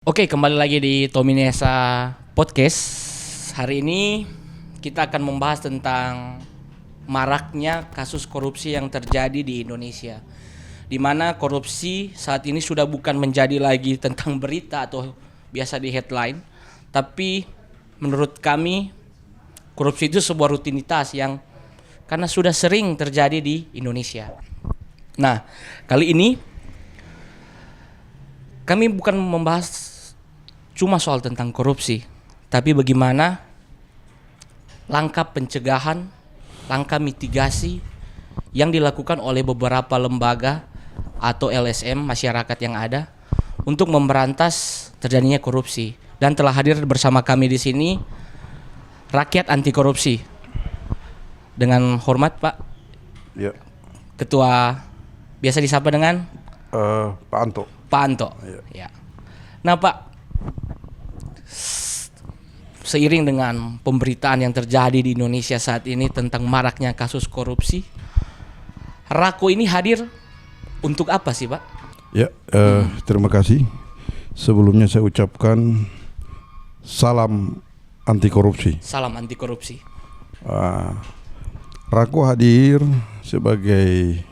Oke, kembali lagi di Tominesa Podcast. Hari ini kita akan membahas tentang maraknya kasus korupsi yang terjadi di Indonesia, di mana korupsi saat ini sudah bukan menjadi lagi tentang berita atau biasa di headline, tapi menurut kami korupsi itu sebuah rutinitas yang karena sudah sering terjadi di Indonesia. Nah, kali ini kami bukan membahas cuma soal tentang korupsi, tapi bagaimana langkah pencegahan, langkah mitigasi yang dilakukan oleh beberapa lembaga atau LSM masyarakat yang ada untuk memberantas terjadinya korupsi. Dan telah hadir bersama kami di sini Rakyat Anti Korupsi. Dengan hormat Pak, Ya, Ketua, biasa disapa dengan Pak Anto. Pak Anto. Ya. Nah Pak, seiring dengan pemberitaan yang terjadi di Indonesia saat ini tentang maraknya kasus korupsi, Rako ini hadir untuk apa sih Pak? Ya, terima kasih. Sebelumnya saya ucapkan salam anti korupsi. Salam anti korupsi. Rako hadir sebagai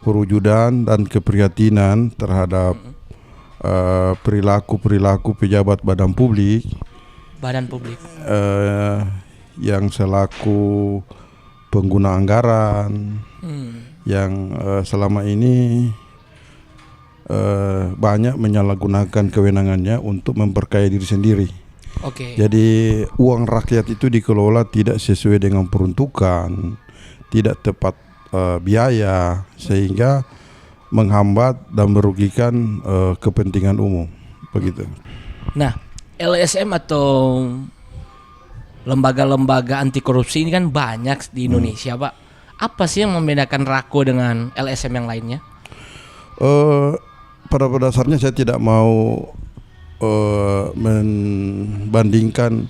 perwujudan dan keprihatinan terhadap perilaku-perilaku pejabat badan publik yang selaku pengguna anggaran yang selama ini banyak menyalahgunakan kewenangannya untuk memperkaya diri sendiri. Oke. Jadi uang rakyat itu dikelola tidak sesuai dengan peruntukan, tidak tepat biaya, sehingga menghambat dan merugikan kepentingan umum, begitu. Nah, LSM atau lembaga-lembaga anti korupsi ini kan banyak di Indonesia Pak. Apa sih yang membedakan Rako dengan LSM yang lainnya? Pada dasarnya saya tidak mau membandingkan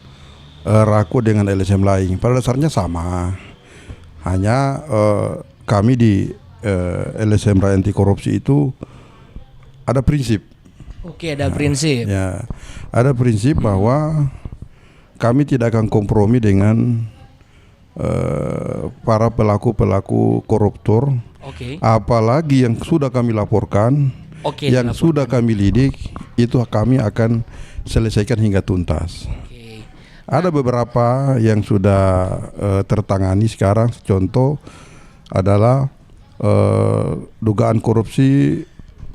Rako dengan LSM lain. Pada dasarnya sama. Hanya kami di LSM Rakyat Anti Korupsi itu ada prinsip. Oke, ada prinsip. Ya, ada prinsip bahwa kami tidak akan kompromi dengan para pelaku-pelaku koruptor. Oke. Apalagi yang sudah kami laporkan, yang sudah kami lidik, itu kami akan selesaikan hingga tuntas. Oke. Ada beberapa yang sudah tertangani sekarang. Contoh adalah dugaan korupsi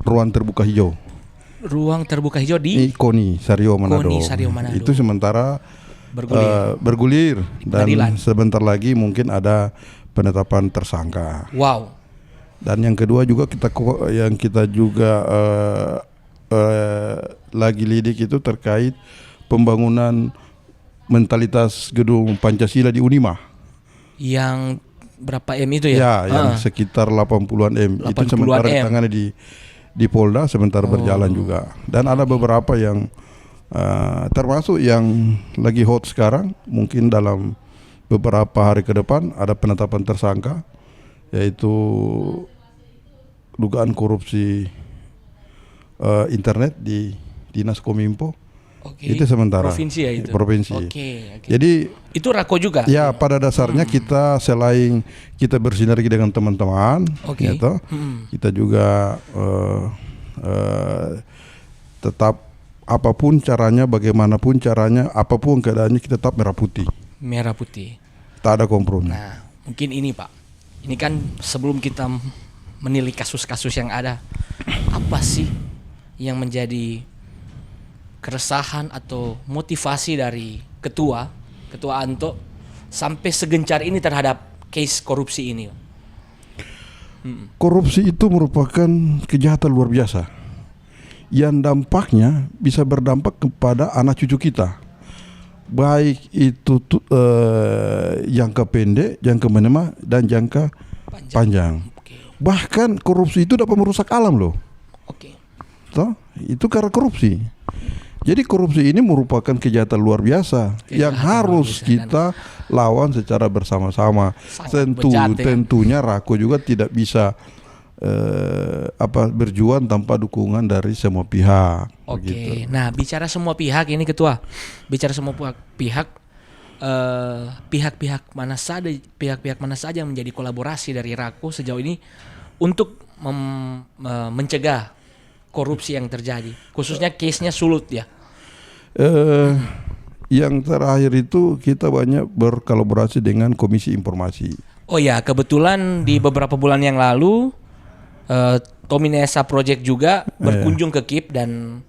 ruang terbuka hijau. Ruang terbuka hijau di KONI Sario Manado. Itu sementara bergulir dan Pengadilan. sebentar lagi mungkin ada penetapan tersangka. Wow. Dan yang kedua juga kita juga lagi lidik itu terkait pembangunan mentalitas gedung Pancasila di Unima. Yang berapa M itu ya? Ya, yang sekitar 80-an M. Itu 80-an sementara M. ditangani di Polda, sebentar berjalan juga. Dan ada beberapa yang termasuk yang lagi hot sekarang, mungkin dalam beberapa hari ke depan ada penetapan tersangka, yaitu dugaan korupsi internet di Dinas Kominfo. Oke. Itu sementara. Provinsi ya itu. Provinsi. Oke. Jadi Itu Rako juga. ya pada dasarnya kita selain kita bersinergi dengan teman-teman, Oke. ya toh, kita juga tetap apapun caranya, bagaimanapun caranya, apapun keadaannya kita tetap merah putih. Merah putih. Tak ada kompromi. Nah, mungkin ini Pak. Ini kan sebelum kita menilik kasus-kasus yang ada, apa sih yang menjadi keresahan atau motivasi dari Ketua Anto sampai segencar ini terhadap case korupsi ini? Korupsi itu merupakan kejahatan luar biasa yang dampaknya bisa berdampak kepada anak cucu kita, baik itu jangka pendek, jangka menengah, dan jangka panjang. Oke. Bahkan korupsi itu dapat merusak alam loh. Oke. Toh, itu karena korupsi. Jadi korupsi ini merupakan kejahatan luar biasa yang harus kita lawan secara bersama-sama. Tentunya Rako juga tidak bisa berjuang tanpa dukungan dari semua pihak. Oke. Begitu. Nah, bicara semua pihak ini Ketua. Bicara semua pihak pihak-pihak mana saja yang menjadi kolaborasi dari Rako sejauh ini untuk mencegah korupsi yang terjadi. Khususnya case-nya Sulut ya. Yang terakhir itu kita banyak berkolaborasi dengan Komisi Informasi. Oh ya, kebetulan di beberapa bulan yang lalu Tominesa Project juga berkunjung ke KIP dan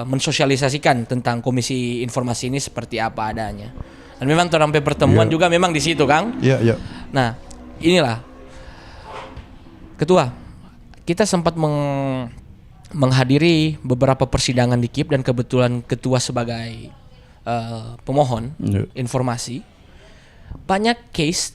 mensosialisasikan tentang Komisi Informasi ini seperti apa adanya. Dan memang sampai pertemuan juga memang di situ, Kang. Iya, iya. Nah, inilah Ketua, kita sempat menghadiri beberapa persidangan di KIP dan kebetulan Ketua sebagai pemohon informasi. Banyak case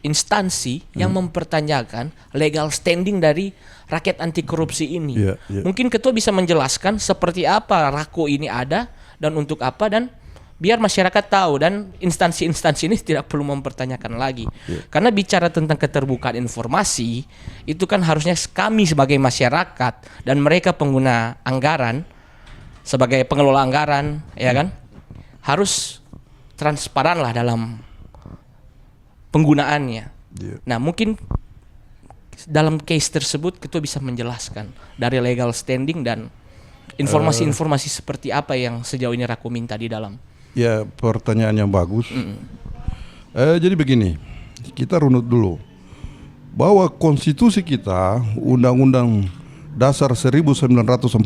instansi yang mempertanyakan legal standing dari rakyat anti korupsi ini. Mungkin Ketua bisa menjelaskan seperti apa Rako ini ada dan untuk apa, dan biar masyarakat tahu dan instansi-instansi ini tidak perlu mempertanyakan lagi. Karena bicara tentang keterbukaan informasi itu kan harusnya kami sebagai masyarakat dan mereka pengguna anggaran sebagai pengelola anggaran, ya kan, harus transparan lah dalam penggunaannya. Nah, mungkin dalam case tersebut Ketua bisa menjelaskan dari legal standing dan informasi-informasi seperti apa yang sejauh ini Rako minta di dalam. Ya, pertanyaan yang bagus. Jadi begini, kita runut dulu bahwa konstitusi kita, Undang-Undang Dasar 1945,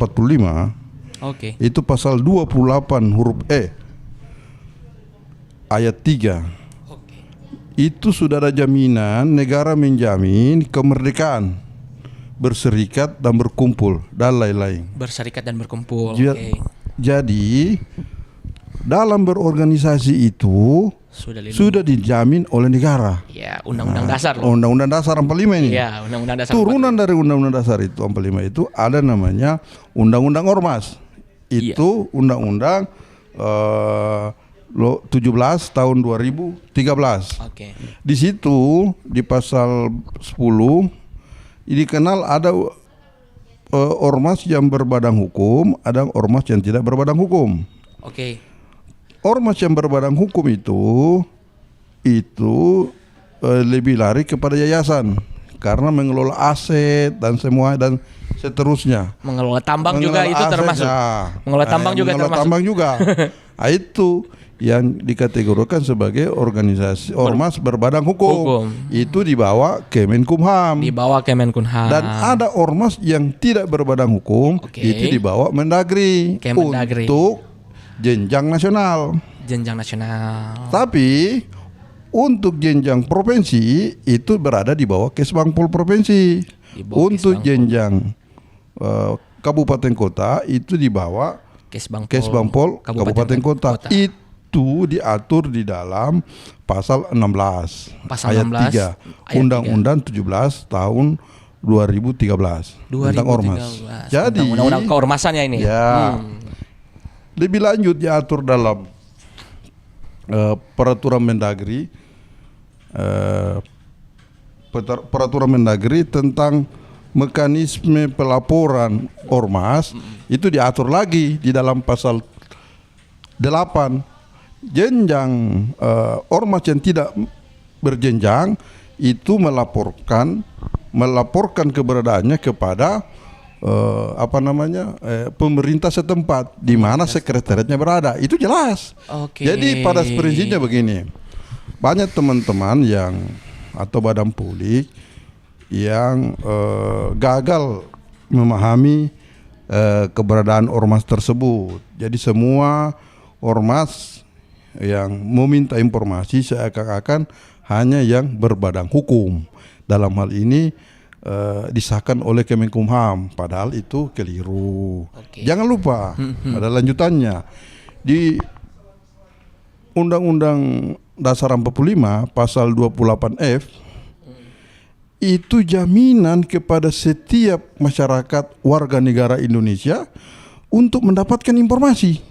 itu pasal 28 huruf E ayat 3. Itu sudah ada jaminan negara menjamin kemerdekaan berserikat dan berkumpul dan lain-lain. Berserikat dan berkumpul. Jadi dalam berorganisasi itu sudah dijamin oleh negara. Ya, Undang-Undang Dasar loh. Undang-Undang Dasar 45 ini. Ya, Undang-Undang Dasar. Turunan dari Undang-Undang Dasar itu 45 itu ada namanya Undang-Undang Ormas. Itu Undang-Undang 17 tahun 2013. Di situ di pasal 10 dikenal ada ormas yang berbadan hukum, ada ormas yang tidak berbadan hukum. Ormas yang berbadan hukum itu lebih lari kepada yayasan karena mengelola aset dan semua dan seterusnya. Mengelola tambang juga itu termasuk. Mengelola tambang juga termasuk. Tambang juga. Nah, itu yang dikategorikan sebagai organisasi ormas berbadan hukum. Itu dibawa Kemenkumham. Dan ada ormas yang tidak berbadan hukum, itu dibawa Mendagri untuk jenjang nasional. Tapi untuk jenjang provinsi itu berada di bawah Kesbangpol provinsi. Untuk jenjang kabupaten kota itu di bawah Kesbangpol kabupaten kota. Itu diatur di dalam pasal 16 ayat 3 Undang-Undang 17 tahun 2013 tentang ormas. Jadi undang-undang keormasannya ini. Lebih lanjut diatur dalam peraturan Mendagri tentang mekanisme pelaporan ormas. Itu diatur lagi di dalam pasal 8. Jenjang ormas yang tidak berjenjang itu melaporkan keberadaannya kepada pemerintah setempat di mana sekretariatnya berada. Itu jelas. Jadi pada prinsipnya begini, banyak teman-teman yang atau badan publik yang gagal memahami keberadaan ormas tersebut. Jadi semua ormas yang meminta informasi seakan-akan hanya yang berbadan hukum. Dalam hal ini disahkan oleh Kemenkumham, padahal itu keliru. Jangan lupa ada lanjutannya di Undang-Undang Dasar 45 pasal 28F. Itu jaminan kepada setiap masyarakat warga negara Indonesia untuk mendapatkan informasi.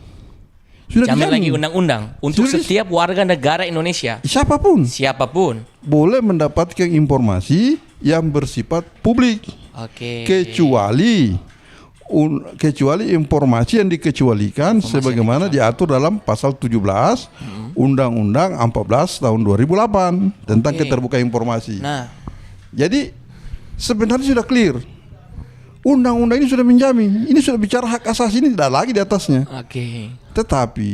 Sudah jamin lagi undang-undang untuk setiap warga negara Indonesia. Siapapun boleh mendapatkan informasi yang bersifat publik. Oke. Kecuali informasi yang dikecualikan sebagaimana diatur dalam pasal 17 Undang-Undang 14 tahun 2008 tentang keterbukaan informasi. Nah, jadi sebenarnya sudah clear. Undang-undang ini sudah menjamin. Ini sudah bicara hak asasi, ini tidak lagi di atasnya. oke. Tetapi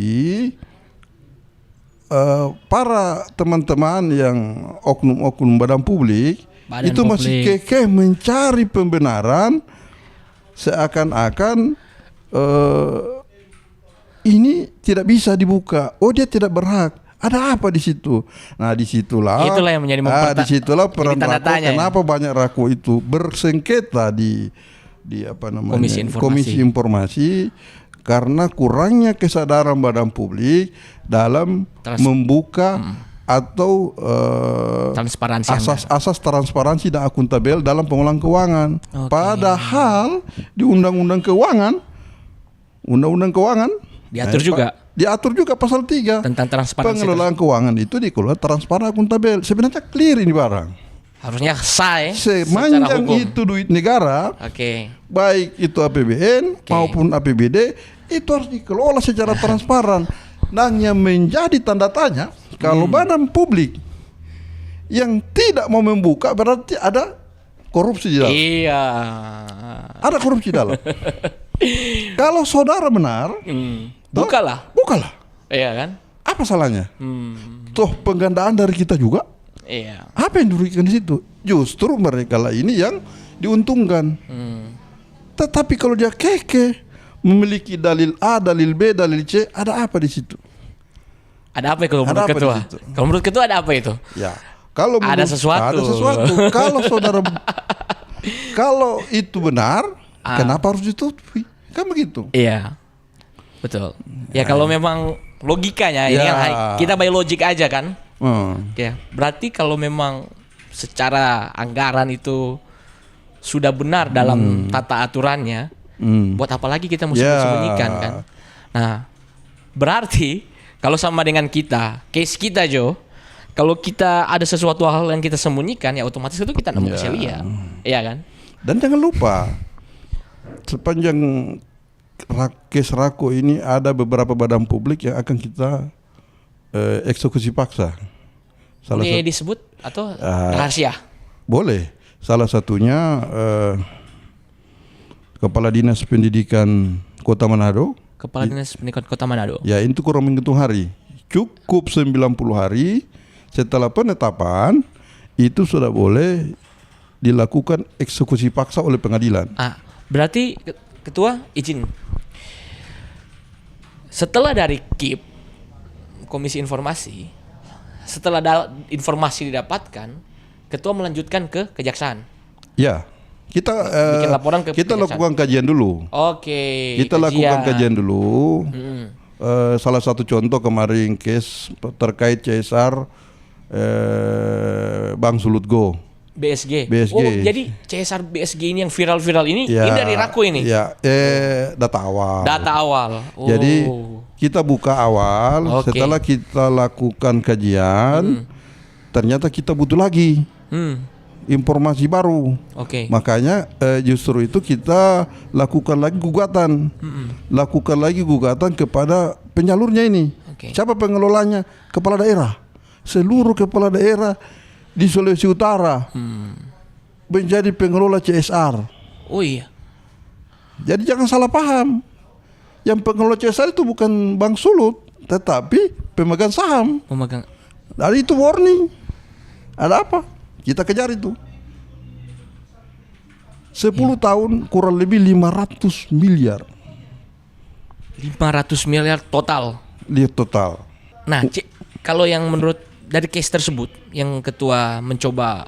para teman-teman yang oknum-oknum badan publik itu masih kekeh mencari pembenaran seakan-akan ini tidak bisa dibuka. Oh, dia tidak berhak. Ada apa di situ? Nah, disitulah Itulah yang menjadi disitulah peran tanda Rako. tanya, Kenapa banyak Rako itu bersengketa di apa namanya Komisi Informasi karena kurangnya kesadaran badan publik dalam membuka atau transparansi, asas transparansi dan akuntabel dalam pengelolaan keuangan. Padahal di Undang-Undang Keuangan diatur juga pasal 3 tentang transparansi. Pengelolaan keuangan itu dikelola transparan akuntabel. Sebenarnya clear ini barang. Harusnya sah ya. Sepanjang itu duit negara, baik itu APBN maupun APBD, itu harus dikelola secara transparan. Dan yang menjadi tanda tanya, kalau badan publik yang tidak mau membuka berarti ada korupsi di dalam. Iya. Ada korupsi di dalam. Kalau saudara benar, bukalah. Iya kan? Apa salahnya? Toh penggandaan dari kita juga. Iya. Apa yang dirugikan di situ? Justru mereka lah ini yang diuntungkan. Tetapi kalau dia keke memiliki dalil A, dalil B, dalil C, ada apa di situ? Ada apa kalau menurut ketua? Kalau menurut ketua ada apa itu? Ya, kalau ada sesuatu. Kalau saudara, kalau itu benar, kenapa harus ditutupi? Kan begitu. Iya, betul. Ya kalau memang logikanya ini kan kita by logik aja kan. Ya, berarti kalau memang secara anggaran itu sudah benar dalam tata aturannya, buat apa lagi kita mesti sembunyikan kan? Nah, berarti kalau sama dengan case kita Jo, kalau kita ada sesuatu hal yang kita sembunyikan, ya otomatis itu kita nggak bisa lihat, iya kan? Dan jangan lupa, sepanjang case Rako ini ada beberapa badan publik yang akan kita eksekusi paksa. Boleh disebut atau rahasia? Boleh. Salah satunya Kepala Dinas Pendidikan Kota Manado. Kepala Dinas Pendidikan Kota Manado. Ya, itu kurang menghitung hari. Cukup 90 hari setelah penetapan itu sudah boleh dilakukan eksekusi paksa oleh pengadilan. Berarti Ketua izin. Setelah dari KIP Komisi Informasi, setelah informasi didapatkan, Ketua melanjutkan ke kejaksaan. Ya, kita bikin laporan ke kita lakukan kajian dulu. Kita lakukan kajian dulu. Salah satu contoh kemarin case terkait CSR Bang Sulutgo. BSG. Oh, jadi CSR BSG ini yang viral-viral ini dari Rako ini. Ya, data awal. Oh. Jadi kita buka awal, setelah kita lakukan kajian, ternyata kita butuh lagi informasi baru. Makanya justru itu kita lakukan lagi gugatan kepada penyalurnya ini. Siapa pengelolanya? Kepala daerah. Seluruh kepala daerah di Sulawesi Utara menjadi pengelola CSR. Oh iya. Jadi jangan salah paham. Yang pengelola CSR itu bukan Bang Sulut, tetapi pemegang saham. Dari itu warning. Ada apa? Kita kejar itu. 10 tahun kurang lebih 500 miliar. 500 miliar total. Total. Nah, kalau yang menurut dari case tersebut yang Ketua mencoba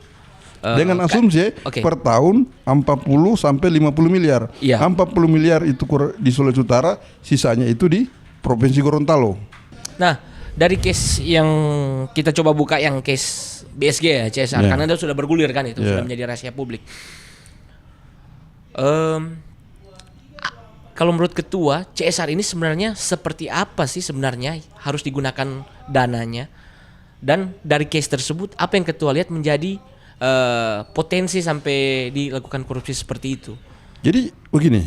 dengan asumsi per tahun 40 sampai 50 miliar. 40 miliar itu di Sulawesi Utara, sisanya itu di Provinsi Gorontalo. Nah, dari case yang kita coba buka yang case BSG ya, CSR, karena itu sudah bergulir kan itu, sudah menjadi rahasia publik. Kalau menurut Ketua, CSR ini sebenarnya seperti apa sih sebenarnya harus digunakan dananya? Dan dari case tersebut, apa yang Ketua lihat menjadi potensi sampai dilakukan korupsi seperti itu? Jadi begini,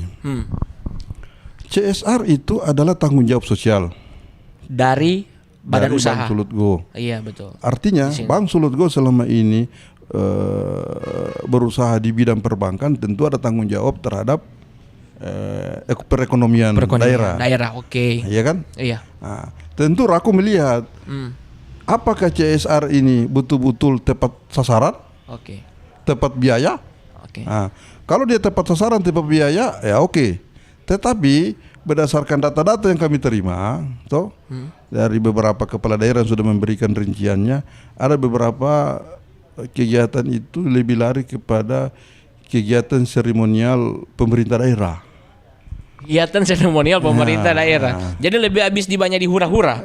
CSR itu adalah tanggung jawab sosial Dari badan dari usaha. Bank Sulutgo. Iya betul. Artinya Di sini. Bank Sulutgo selama ini berusaha di bidang perbankan, tentu ada tanggung jawab terhadap perekonomian daerah. Daerah, oke. Iya kan? Iya. Nah, tentu Rako melihat apakah CSR ini betul-betul tepat sasaran, Oke. tepat biaya. Oke. Nah, kalau dia tepat sasaran, tepat biaya, ya oke. Tetapi berdasarkan data-data yang kami terima, toh dari beberapa kepala daerah yang sudah memberikan rinciannya, ada beberapa kegiatan itu lebih lari kepada kegiatan seremonial pemerintah daerah. Kegiatan seremonial pemerintah daerah. Jadi lebih habis di banyak dihura-hura.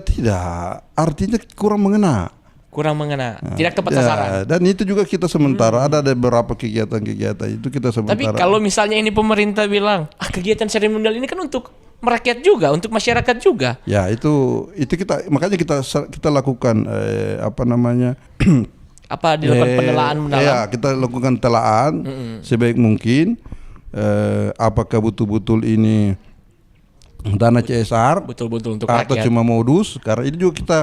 Tidak, artinya kurang mengena. Kurang mengena. Tidak tepat sasaran. Dan itu juga kita sementara ada beberapa kegiatan-kegiatan itu kita sementara. Tapi kalau misalnya ini pemerintah bilang, kegiatan seremonial ini kan untuk merakyat juga, untuk masyarakat juga. Ya itu kita makanya kita lakukan apa namanya Apa dilakukan penelaan mendalam? Ya kita lakukan telaan sebaik mungkin apakah betul-betul ini dana CSR Betul-betul untuk atau rakyat. cuma modus, karena ini juga kita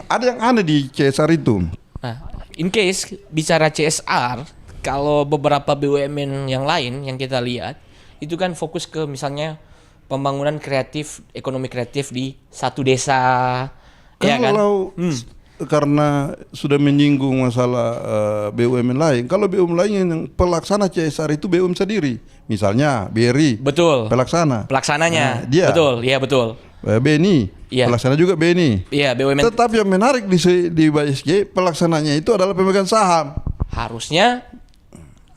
ada yang aneh di CSR itu. Nah, in case bicara CSR, kalau beberapa BUMN yang lain yang kita lihat itu kan fokus ke misalnya pembangunan kreatif, ekonomi kreatif di satu desa, ya kan? Kalau karena sudah menyinggung masalah BUMN lain, kalau BUMN lain yang pelaksana CSR itu BUMN sendiri, misalnya BRI, Betul. pelaksana, Pelaksananya, Nah, dia. betul, iya betul. BNI, Iya. pelaksana juga BNI. Iya BUMN Tetapi yang menarik di BSG, pelaksananya itu adalah pemegang saham. harusnya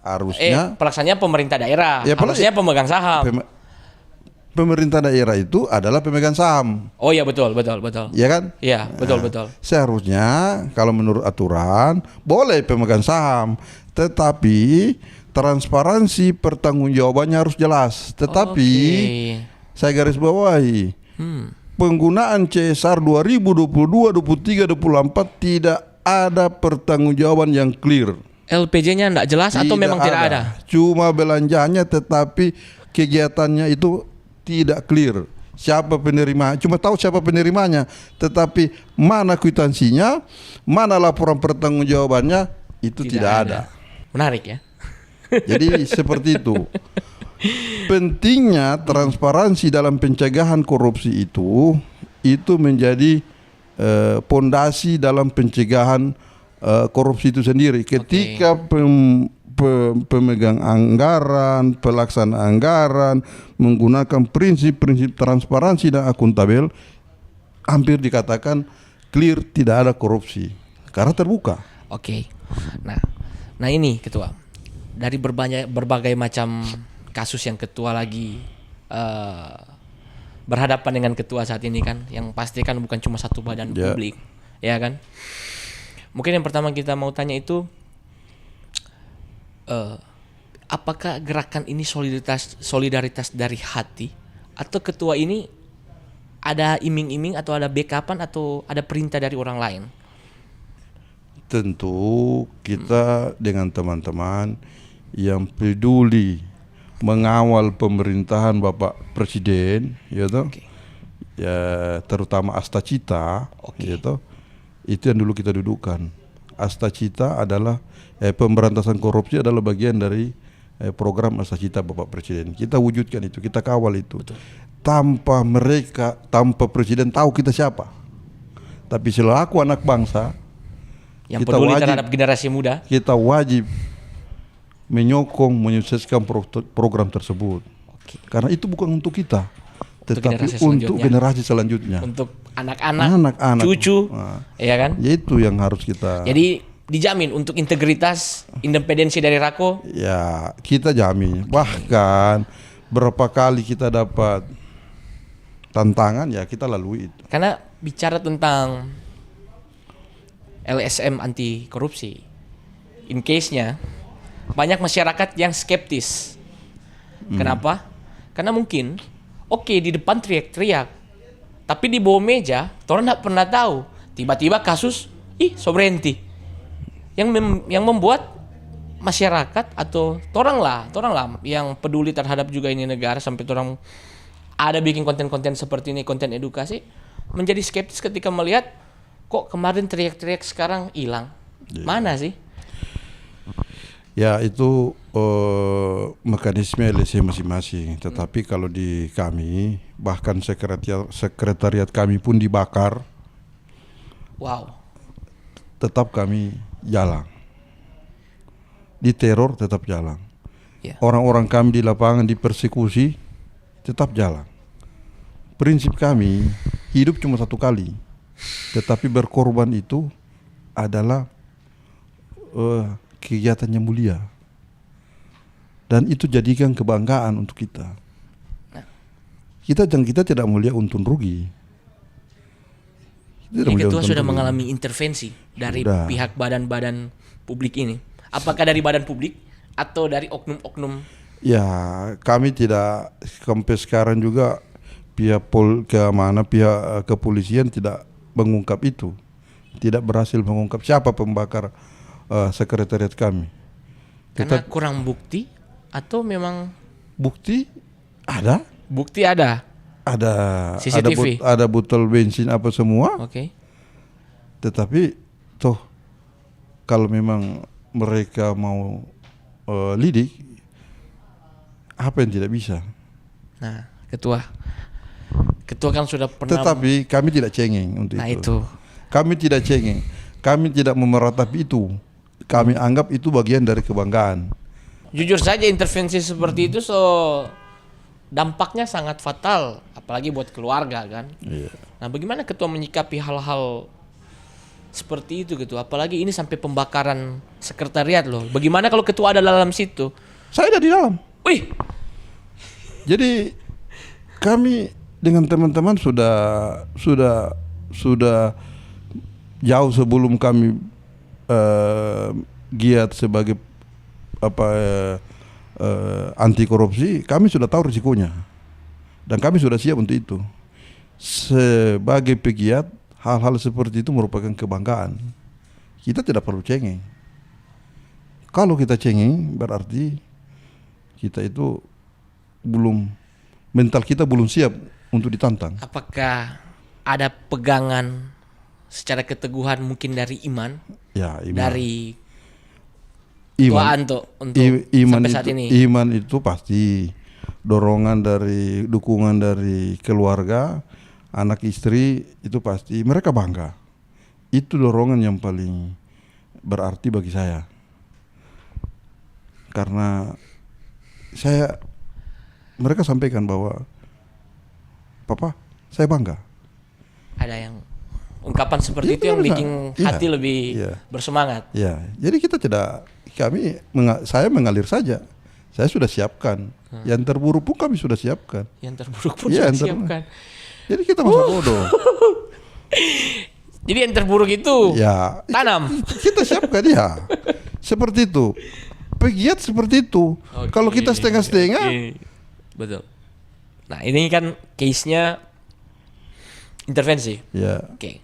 Harusnya pelaksananya pemerintah daerah, Ya, harusnya pemegang saham. pemerintah daerah itu adalah pemegang saham, Oh iya betul, betul, betul. ya kan? Iya, betul, Nah, betul. Seharusnya kalau menurut aturan boleh pemegang saham, tetapi transparansi pertanggungjawabannya harus jelas. Tetapi Oke. saya garis bawahi, penggunaan CSR 2022, 23, 24 tidak ada pertanggungjawaban yang clear. LPJ-nya enggak jelas atau memang tidak ada? Cuma belanjanya, tetapi kegiatannya itu tidak clear. Siapa penerima? Cuma tahu siapa penerimanya, tetapi mana kwitansinya, mana laporan pertanggungjawabannya itu tidak ada. Menarik ya. Jadi seperti itu. Pentingnya transparansi dalam pencegahan korupsi itu menjadi pondasi dalam pencegahan korupsi itu sendiri. Ketika pemegang anggaran, pelaksana anggaran menggunakan prinsip-prinsip transparansi dan akuntabel, hampir dikatakan clear, tidak ada korupsi karena terbuka. Oke. Nah ini ketua, dari berbagai macam kasus yang ketua lagi berhadapan dengan ketua saat ini kan, yang pasti kan bukan cuma satu badan publik, ya kan? Mungkin yang pertama kita mau tanya itu, apakah gerakan ini solidaritas dari hati, atau ketua ini ada iming-iming atau ada backupan atau ada perintah dari orang lain? Tentu kita dengan teman-teman yang peduli mengawal pemerintahan Bapak Presiden, ya toh, ya terutama Astacita, ya toh, itu yang dulu kita dudukkan. Astacita adalah pemberantasan korupsi adalah bagian dari program Astacita Bapak Presiden. Kita wujudkan itu, kita kawal itu. Betul. Tanpa mereka, tanpa Presiden tahu kita siapa. Tapi selaku anak bangsa Yang kita peduli wajib, terhadap generasi muda, kita wajib menyokong, menyukseskan program tersebut. Oke. Karena itu bukan untuk kita, tetapi generasi untuk selanjutnya. generasi selanjutnya. untuk anak-anak, cucu, ya kan? Itu yang harus kita. Jadi dijamin untuk integritas, independensi dari Rako. Ya, kita jamin. Bahkan berapa kali kita dapat tantangan, ya kita lalui itu. Karena bicara tentang LSM anti korupsi, in case-nya banyak masyarakat yang skeptis. Kenapa? Karena mungkin di depan teriak-teriak, tapi di bawah meja orang nggak pernah tahu. Tiba-tiba kasus sovereignty, yang membuat masyarakat atau orang lah yang peduli terhadap juga ini negara sampai orang ada bikin konten-konten seperti ini, konten edukasi, menjadi skeptis ketika melihat kok kemarin teriak-teriak sekarang hilang. Mana sih? Ya itu mekanisme LSM masing-masing. Tetapi kalau di kami, bahkan sekretariat kami pun dibakar. Wow. Tetap kami jalan. Diteror tetap jalan. Ya. Orang-orang kami di lapangan dipersekusi tetap jalan. Prinsip kami hidup cuma satu kali. Tetapi berkorban itu adalah kegiatan yang mulia, dan itu jadikan kebanggaan untuk kita. Kita tidak mulia untung rugi. Jadi ketua sudah mengalami intervensi dari pihak badan-badan publik ini. Apakah dari badan publik atau dari oknum-oknum? Ya, kami tidak sampai sekarang juga pihak kepolisian tidak mengungkap itu, tidak berhasil mengungkap siapa pembakar sekretariat kami. Karena kurang bukti atau memang bukti ada? Bukti ada. Ada CCTV. Ada botol bensin apa semua. Oke. Tetapi toh kalau memang mereka mau lidik, apa yang tidak bisa? Nah, ketua kan sudah pernah. Tetapi kami tidak cengeng untuk nah itu. itu. Kami tidak cengeng. Kami tidak memeratapi itu. Kami anggap itu bagian dari kebanggaan. Jujur saja intervensi seperti itu dampaknya sangat fatal, apalagi buat keluarga kan. Iya. Nah, bagaimana ketua menyikapi hal-hal seperti itu gitu? Apalagi ini sampai pembakaran sekretariat loh. Bagaimana kalau ketua ada dalam situ? Saya ada di dalam. Wih. Jadi kami dengan teman-teman sudah jauh sebelum kami giat sebagai anti korupsi, kami sudah tahu risikonya dan kami sudah siap untuk itu. Sebagai pegiat, hal-hal seperti itu merupakan kebanggaan. Kita tidak perlu cengeng. Kalau kita cengeng berarti kita itu mental kita belum siap untuk ditantang. Apakah ada pegangan secara keteguhan mungkin dari Iman? Ya, Iman. Dari Tua Anto untuk sampai saat ini. Iman itu pasti dukungan dari keluarga, anak istri itu pasti mereka bangga. Itu dorongan yang paling berarti bagi saya. Karena mereka sampaikan bahwa Papa, saya bangga. Ada yang ungkapan seperti itu yang bikin hati lebih bersemangat. Ya, jadi saya mengalir saja. Saya sudah siapkan. Yang terburuk pun kami sudah siapkan. Yang terburuk pun sudah siapkan. Jadi kita masa bodoh. Jadi yang terburuk itu tanam. Kita siapkan ya. Seperti itu. Pegiat seperti itu. Okay. Kalau kita setengah-setengah. Betul. Nah, ini kan case-nya intervensi. Ya. Oke.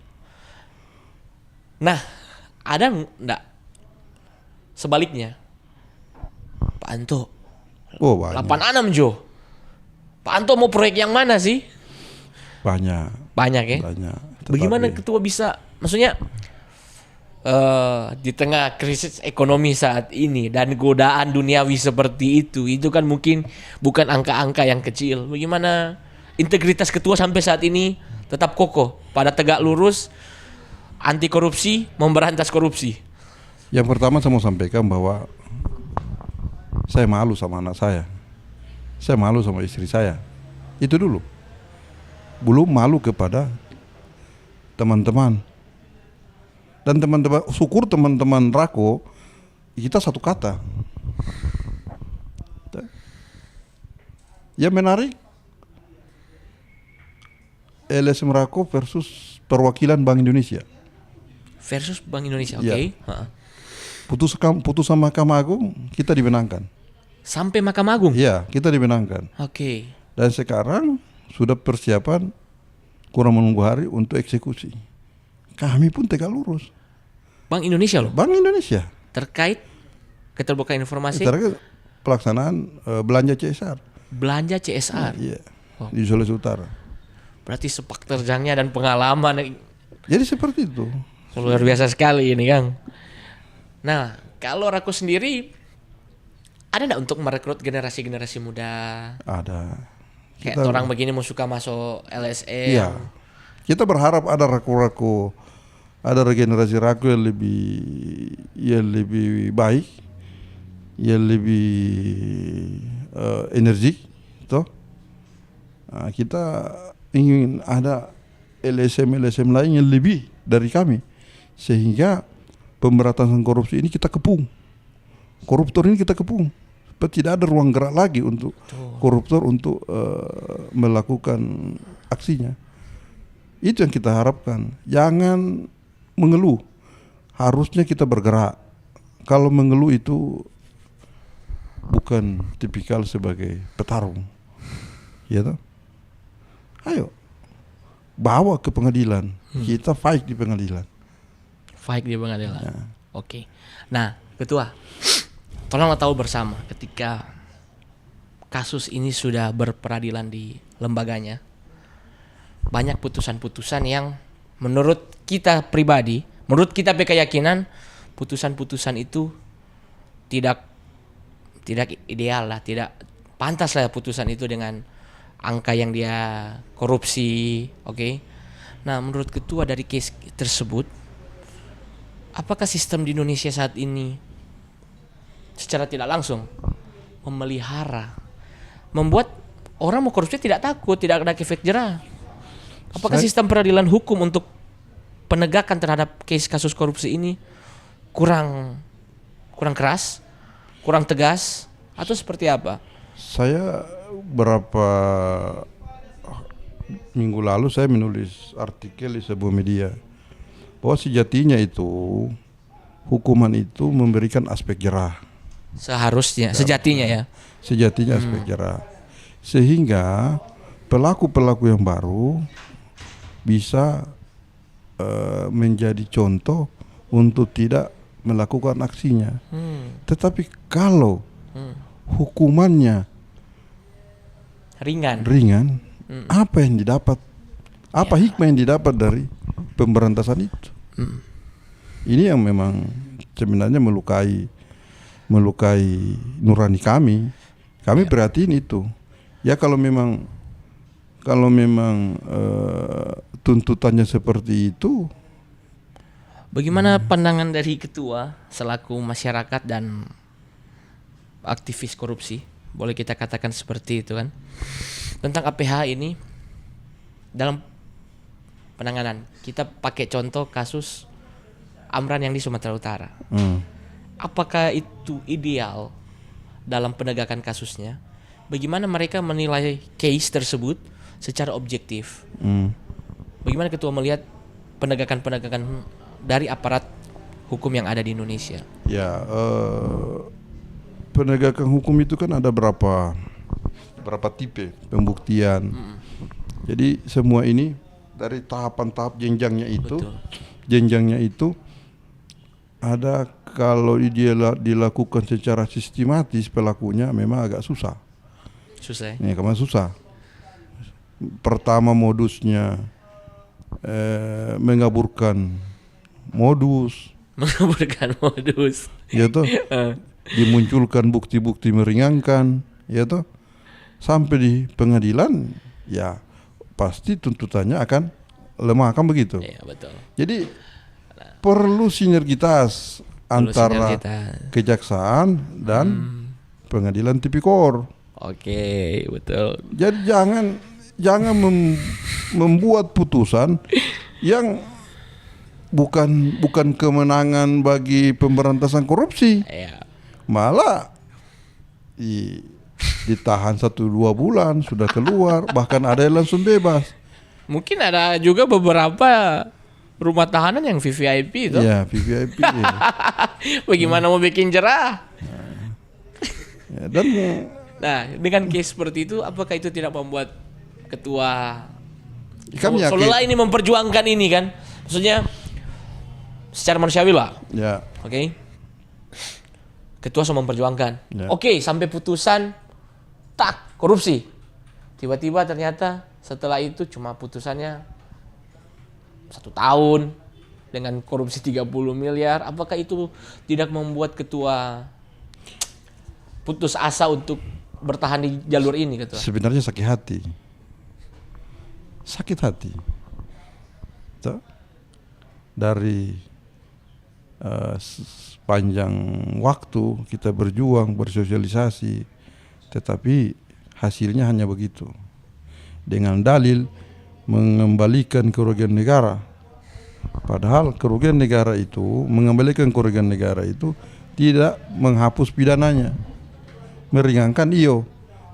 Nah, ada enggak sebaliknya? Pak Anto. Oh, banyak. 86 Jo. Pak Anto mau proyek yang mana sih? Banyak. Banyak ya? Banyak. Bagaimana ketua bisa, maksudnya di tengah krisis ekonomi saat ini dan godaan duniawi seperti itu kan mungkin bukan angka-angka yang kecil. Bagaimana integritas ketua sampai saat ini tetap kokoh pada tegak lurus anti korupsi, memberantas korupsi? Yang pertama saya mau sampaikan bahwa saya malu sama anak saya malu sama istri saya. Itu dulu. Belum malu kepada teman-teman. Dan syukur teman-teman Rako, kita satu kata. Yang menarik, LSM Rako versus perwakilan Bank Indonesia. Versus Bank Indonesia, oke. Okay. Ya. Putusan Mahkamah Agung kita dimenangkan. Sampai Mahkamah Agung? Iya, kita dimenangkan. Oke. Okay. Dan sekarang sudah persiapan kurang menunggu hari untuk eksekusi. Kami pun tegak lurus. Bank Indonesia loh. Bank Indonesia Terkait keterbukaan informasi terkait pelaksanaan belanja CSR. belanja CSR. Iya. Oh. Di Sulawesi Utara. Berarti sepak terjangnya dan pengalaman Jadi seperti itu. luar biasa sekali ini, Kang. Nah, kalau Rako sendiri ada enggak untuk merekrut generasi-generasi muda? Ada. Kayak orang begini mau suka masuk LSM. Iya. Kita berharap ada raku-raku, ada regenerasi raku yang lebih baik, yang lebih energik, toh. Nah, kita ingin ada LSM lain yang lebih dari kami, sehingga pemberantasan korupsi ini kita kepung, koruptor ini kita kepung. Tidak ada ruang gerak lagi untuk koruptor untuk melakukan aksinya. Itu yang kita harapkan. Jangan mengeluh. Harusnya kita bergerak. Kalau mengeluh itu bukan tipikal sebagai petarung. Ya toh? Ayo. Bawa ke pengadilan. Kita fight di pengadilan. Fight di pengadilan. Ya. Oke. Nah, Ketua, tolonglah tahu bersama ketika kasus ini sudah berperadilan di lembaganya, banyak putusan-putusan yang menurut kita pribadi, menurut kita keyakinan, putusan-putusan itu tidak ideal lah, tidak pantas lah putusan itu dengan angka yang dia korupsi, oke? Nah, menurut Ketua dari case tersebut, apakah sistem di Indonesia saat ini secara tidak langsung memelihara, membuat orang mau korupsi tidak takut, tidak ada efek jerah? Apakah sistem peradilan hukum untuk penegakan terhadap case kasus korupsi ini kurang keras, kurang tegas, atau seperti apa? Saya berapa minggu lalu saya menulis artikel di sebuah media bahwa sejatinya itu hukuman itu memberikan aspek jerah. Seharusnya, sejatinya ya. Sejatinya aspek jerah. Sehingga pelaku-pelaku yang baru bisa menjadi contoh untuk tidak melakukan aksinya. Tetapi kalau hukumannya ringan, apa yang didapat? Apa hikmah yang didapat dari pemberantasan itu? Ini yang memang sebenarnya melukai nurani kami. Kami perhatiin itu. Ya kalau memang tuntutannya seperti itu. Bagaimana pandangan dari Ketua selaku masyarakat dan aktivis korupsi, boleh kita katakan seperti itu kan, tentang APH ini dalam penanganan? Kita pakai contoh kasus Amran yang di Sumatera Utara. Apakah itu ideal dalam penegakan kasusnya? Bagaimana mereka menilai case tersebut secara objektif? Bagaimana Ketua melihat penegakan dari aparat hukum yang ada di Indonesia? Ya, penegakan hukum itu kan ada berapa tipe pembuktian. Jadi semua ini dari tahap jenjangnya itu. Betul. Jenjangnya itu ada, kalau dia dilakukan secara sistematis pelakunya memang agak susah. Susah. Ini karena susah. Pertama modusnya mengaburkan modus. Ya toh. Dimunculkan bukti-bukti meringankan, ya toh. Sampai di pengadilan ya pasti tuntutannya akan lemah, kan begitu. Iya, betul. Jadi perlu sinergitas antara kejaksaan dan pengadilan tipikor. Oke, betul. Jadi jangan membuat putusan yang bukan kemenangan bagi pemberantasan korupsi. Iya. Malah ditahan 1-2 bulan sudah keluar, bahkan ada yang langsung bebas. Mungkin ada juga beberapa rumah tahanan yang VVIP itu. Ya, VVIP. Ya. Bagaimana mau bikin jerah? Ya, dan Nah, dengan case seperti itu, apakah itu tidak membuat Ketua kami yakin seolah ini memperjuangkan ini kan? Maksudnya secara manusiawi lah. Ya. Oke. Ketua sudah memperjuangkan. Ya. Oke, sampai putusan tak korupsi. Tiba-tiba ternyata setelah itu cuma putusannya 1 tahun dengan korupsi 30 miliar. Apakah itu tidak membuat ketua putus asa untuk bertahan di jalur ini, ketua? Sebenarnya sakit hati. Sakit hati. Tuh. Dari sepanjang waktu kita berjuang, bersosialisasi, tetapi hasilnya hanya begitu. Dengan dalil mengembalikan kerugian negara. Padahal kerugian negara itu, mengembalikan kerugian negara itu tidak menghapus pidananya. Meringankan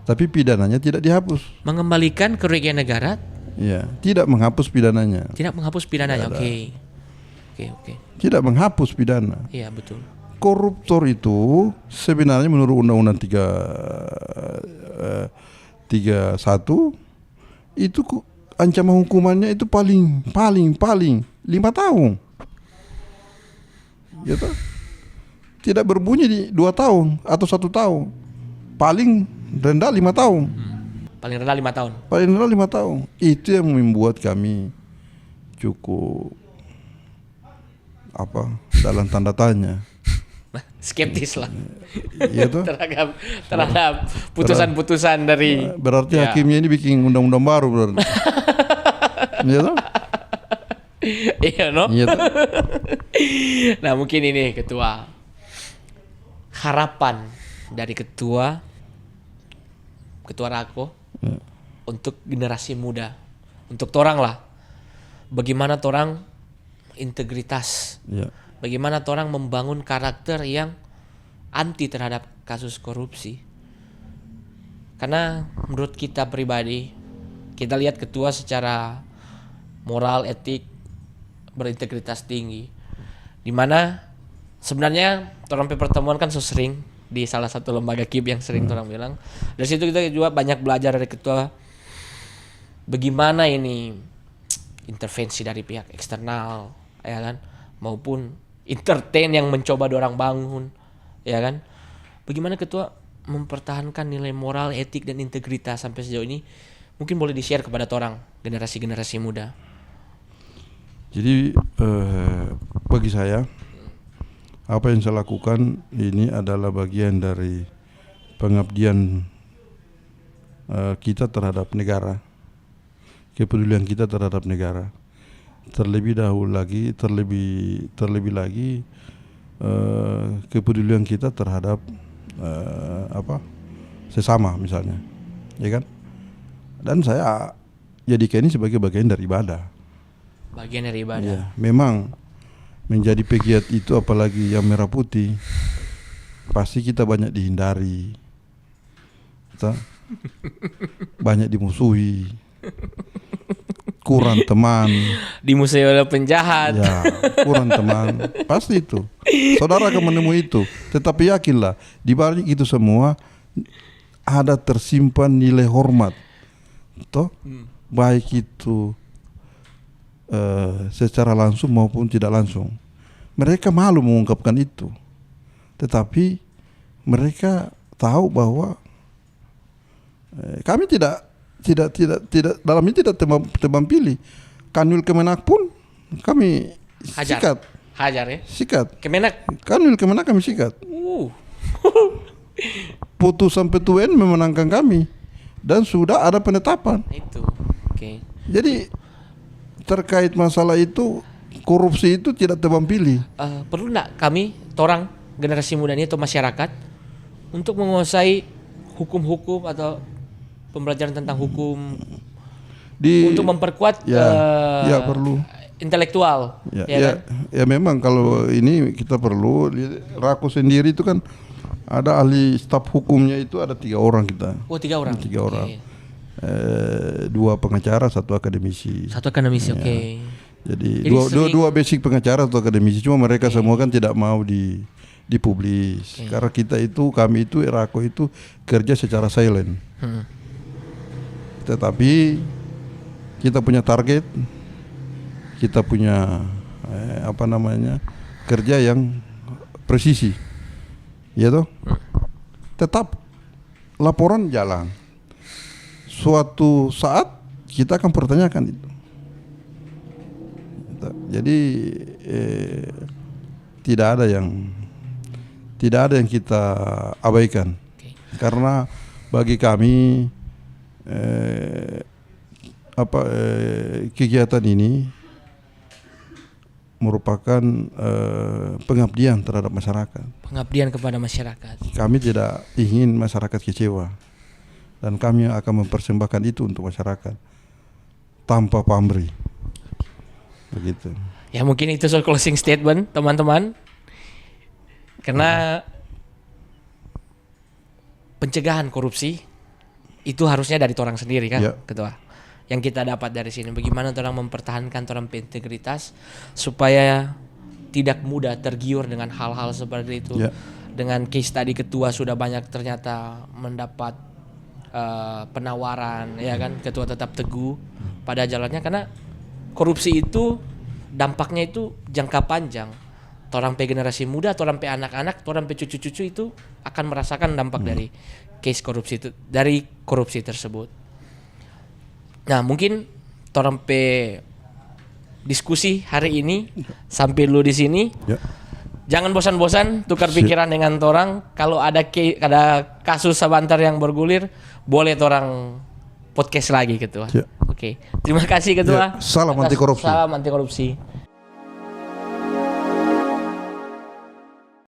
tapi pidananya tidak dihapus. Mengembalikan kerugian negara Ya, tidak menghapus pidananya. tidak menghapus pidananya. Oke. Tidak menghapus pidana. Iya, betul. Koruptor itu sebenarnya menurut Undang-Undang 31 itu ancaman hukumannya itu paling 5 tahun. Ya toh? Tidak berbunyi di 2 tahun atau 1 tahun. Paling rendah 5 tahun. Paling rendah 5 tahun. Paling rendah 5 tahun. Itu yang membuat kami cukup dalam tanda tanya. Skeptis lah. Iya tuh. terhadap putusan-putusan dari Berarti hakimnya ini bikin undang-undang baru berarti. Iya tuh. Iya, no? Iya tuh. Nah, mungkin ini ketua, harapan dari ketua Rako untuk generasi muda, untuk torang lah, bagaimana torang integritas, bagaimana torang membangun karakter yang anti terhadap kasus korupsi. Karena menurut kita pribadi, kita lihat ketua secara moral, etik, berintegritas tinggi, dimana sebenarnya torang pertemuan kan sering di salah satu lembaga KIP yang sering torang bilang. Dari situ kita juga banyak belajar dari ketua bagaimana ini intervensi dari pihak eksternal, ya kan, maupun entertain yang mencoba dorang bangun, ya kan. Bagaimana ketua mempertahankan nilai moral, etik, dan integritas sampai sejauh ini? Mungkin boleh di-share kepada torang generasi-generasi muda. Jadi bagi saya apa yang saya lakukan ini adalah bagian dari pengabdian kita terhadap negara, kepedulian kita terhadap negara. Terlebih lagi kepedulian kita terhadap sesama misalnya, ya kan? Dan saya jadikan ini sebagai bagian dari ibadah. Bagian dari ibadah. Ya, memang menjadi pegiat itu apalagi yang merah putih pasti kita banyak dihindari, kita banyak dimusuhi, kurang teman, dimusuhi oleh penjahat. ya, kurang teman, pasti itu. Saudara akan menemui itu, tetapi yakinlah di balik itu semua ada tersimpan nilai hormat, toh, baik itu secara langsung maupun tidak langsung. Mereka malu mengungkapkan itu, tetapi mereka tahu bahwa kami tidak dalam ini tidak tebang pilih. Kanwil Kemenak pun kami sikat. Hajar ya. Sikat. Kemenak. Kanwil Kemenak kami sikat. Putusan Pt UN memenangkan kami dan sudah ada penetapan. Itu. Oke. Jadi terkait masalah itu, korupsi itu tidak tebang pilih. Perlu enggak kami, torang generasi muda ini atau masyarakat, untuk menguasai hukum-hukum atau pembelajaran tentang hukum untuk memperkuat perlu intelektual, ya memang kalau ini kita perlu. Rako sendiri itu kan ada ahli staf hukumnya itu ada 3 orang kita. Oh, 3 orang. 3 orang. 2 pengacara, 1 akademisi. 1 akademisi, oke. Jadi dua basic pengacara atau akademisi, cuma mereka semua kan tidak mau dipublis. Karena kami itu Rako itu kerja secara silent. Tetapi kita punya target, kita punya kerja yang presisi, ya toh. Tetap laporan jalan. Suatu saat kita akan pertanyakan itu. Jadi tidak ada yang kita abaikan. Karena bagi kami kegiatan ini merupakan pengabdian terhadap masyarakat. Pengabdian kepada masyarakat. Kami tidak ingin masyarakat kecewa, dan kami akan mempersembahkan itu untuk masyarakat tanpa pamrih. Begitu. Ya mungkin itu soal closing statement teman-teman. Karena pencegahan korupsi itu harusnya dari orang sendiri kan, Ya. Ketua. Yang kita dapat dari sini, bagaimana orang mempertahankan orang integritas supaya tidak mudah tergiur dengan hal-hal seperti itu. Ya. Dengan case tadi Ketua sudah banyak ternyata mendapat penawaran, ya kan, Ketua tetap teguh pada jalannya, karena korupsi itu dampaknya itu jangka panjang. Orang pe generasi muda, orang pe anak-anak, orang pe cucu-cucu itu akan merasakan dampak dari case korupsi itu, dari korupsi tersebut. Nah, mungkin orang pe diskusi hari ini sampai dulu di sini. Ya. Jangan bosan-bosan tukar pikiran dengan orang. Kalau ada kasus sebentar yang bergulir, boleh orang podcast lagi, Ketua. Ya. Oke. Terima kasih, Ketua. Ya, salam anti korupsi. Salam anti korupsi.